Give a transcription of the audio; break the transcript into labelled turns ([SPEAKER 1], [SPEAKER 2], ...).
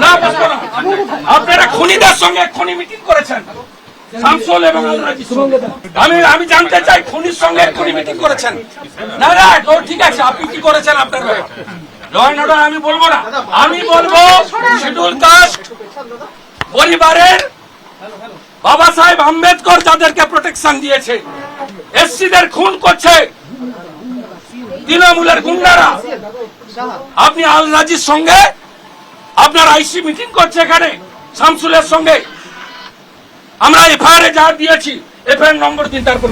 [SPEAKER 1] না বসবো না। আপনারা খুনিদের সঙ্গে খুনি মিটিং করেছেন শামসুল এবং আমি জানতে চাই খুনির সঙ্গে খুনি মিটিং করেছেন না না তো ঠিক আছে আপনি কি করেছেন আপনার ল অ্যান্ড অর্ডার আমি বলবো না আমি বলবো শিডিউল কাস্ট পরিবারের বাবা সাহেব আম্বেদকর যাদেরকে প্রোটেকশন দিয়েছে এসসিদের খুন করছে তৃণমূলের গুন্ডারা আপনি আল রাজির সঙ্গে আপনার আইসি মিটিং করছে এখানে শামসুলের সঙ্গে আমরা এফআইআর যা দিয়েছি এফআইআর নম্বর দিন তারপর